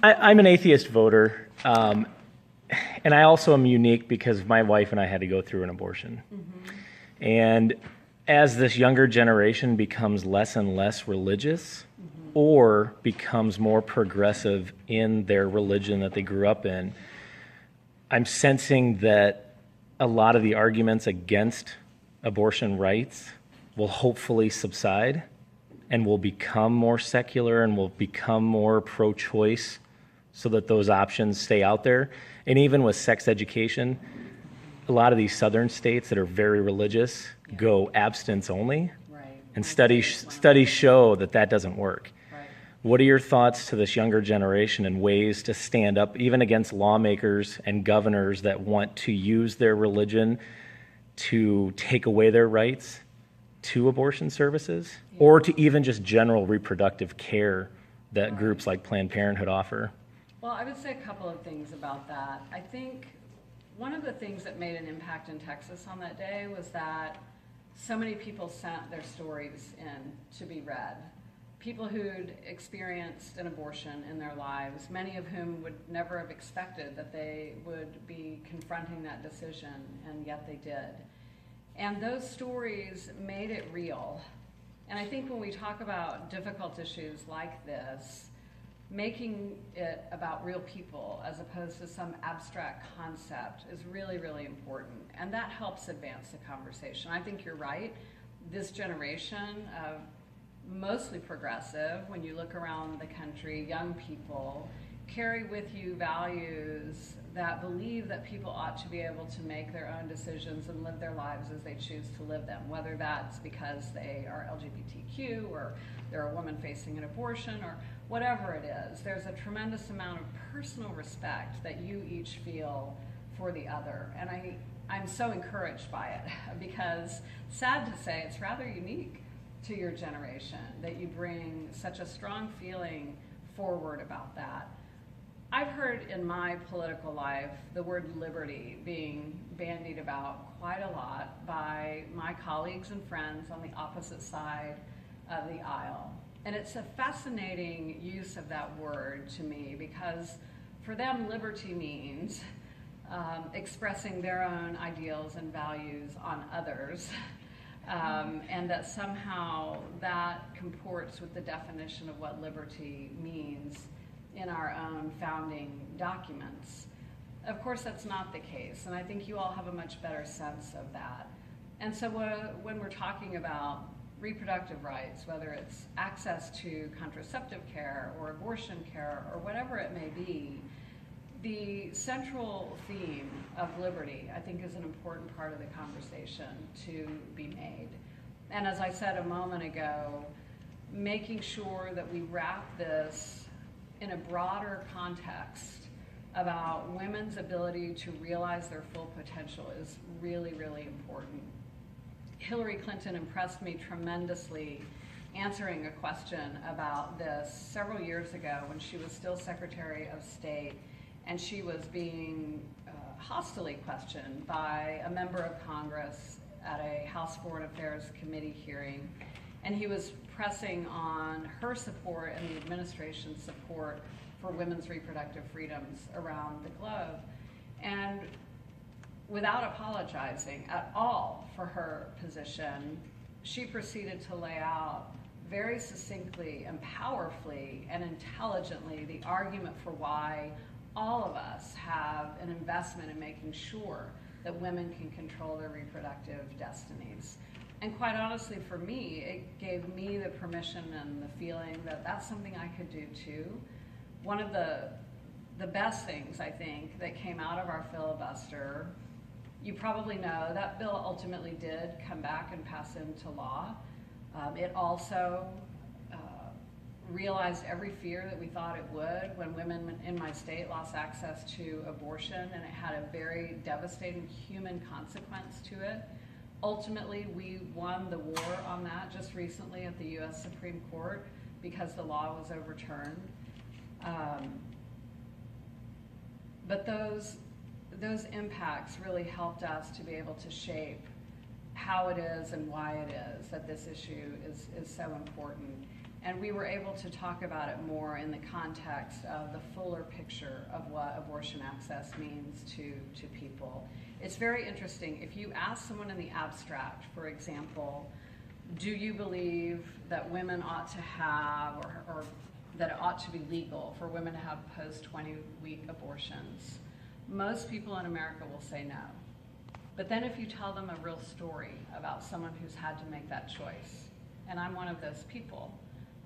I'm an atheist voter, and I also am unique because my wife and I had to go through an abortion. And as this younger generation becomes less and less religious or becomes more progressive in their religion that they grew up in, I'm sensing that a lot of the arguments against abortion rights will hopefully subside and will become more secular and will become more pro-choice so that those options stay out there. And even with sex education, a lot of these southern states that are very religious go abstinence only. Right. And studies show that that doesn't work. Right. What are your thoughts to this younger generation and ways to stand up even against lawmakers and governors that want to use their religion to take away their rights to abortion services or to even just general reproductive care that groups like Planned Parenthood offer? Well, I would say a couple of things about that. I think one of the things that made an impact in Texas on that day was that so many people sent their stories in to be read. People who'd experienced an abortion in their lives, many of whom would never have expected that they would be confronting that decision, and yet they did. And those stories made it real. And I think when we talk about difficult issues like this, making it about real people as opposed to some abstract concept is really, really important. And that helps advance the conversation. I think you're right. This generation of mostly progressive, when you look around the country, young people carry with you values that believe that people ought to be able to make their own decisions and live their lives as they choose to live them, whether that's because they are LGBTQ or they're a woman facing an abortion or whatever it is. There's a tremendous amount of personal respect that you each feel for the other. And I'm so encouraged by it because, sad to say, it's rather unique to your generation that you bring such a strong feeling forward about that. I've heard in my political life the word liberty being bandied about quite a lot by my colleagues and friends on the opposite side of the aisle. And it's a fascinating use of that word to me because for them liberty means expressing their own ideals and values on others, and that somehow that comports with the definition of what liberty means in our own founding documents. Of course, that's not the case, and I think you all have a much better sense of that. And so when we're talking about reproductive rights, whether it's access to contraceptive care or abortion care or whatever it may be, the central theme of liberty, I think, is an important part of the conversation to be made. And as I said a moment ago, making sure that we wrap this in a broader context about women's ability to realize their full potential is really, really important. Hillary Clinton impressed me tremendously answering a question about this several years ago when she was still Secretary of State, and she was being hostilely questioned by a member of Congress at a House Foreign Affairs Committee hearing, and he was pressing on her support and the administration's support for women's reproductive freedoms around the globe. And without apologizing at all for her position, she proceeded to lay out very succinctly and powerfully and intelligently the argument for why all of us have an investment in making sure that women can control their reproductive destinies. And quite honestly, for me, it gave me the permission and the feeling that that's something I could do too. One of the best things, I think, that came out of our filibuster, you probably know, that bill ultimately did come back and pass into law. It also realized every fear that we thought it would when women in my state lost access to abortion, and it had a very devastating human consequence to it. Ultimately, we won the war on that just recently at the U.S. Supreme Court because the law was overturned. But those impacts really helped us to be able to shape how it is and why it is that this issue is so important. And we were able to talk about it more in the context of the fuller picture of what abortion access means to people. It's very interesting. If you ask someone in the abstract, for example, do you believe that women ought to have, or that it ought to be legal for women to have post-20-week abortions? Most people in America will say no. But then if you tell them a real story about someone who's had to make that choice, and I'm one of those people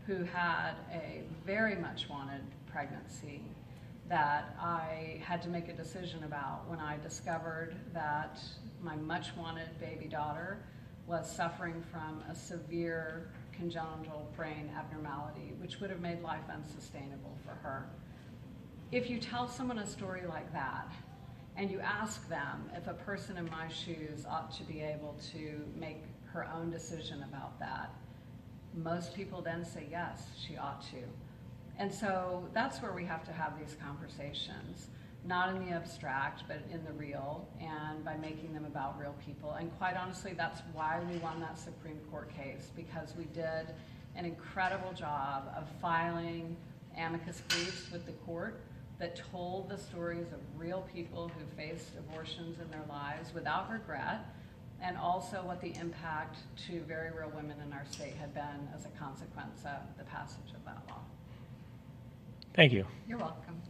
who had a very much wanted pregnancy that I had to make a decision about when I discovered that my much wanted baby daughter was suffering from a severe congenital brain abnormality, which would have made life unsustainable for her. If you tell someone a story like that, and you ask them if a person in my shoes ought to be able to make her own decision about that, most people then say yes, she ought to. And so that's where we have to have these conversations, not in the abstract, but in the real, and by making them about real people. And quite honestly, that's why we won that Supreme Court case, because we did an incredible job of filing amicus briefs with the court that told the stories of real people who faced abortions in their lives without regret, and also what the impact to very real women in our state had been as a consequence of the passage of that law. Thank you. You're welcome.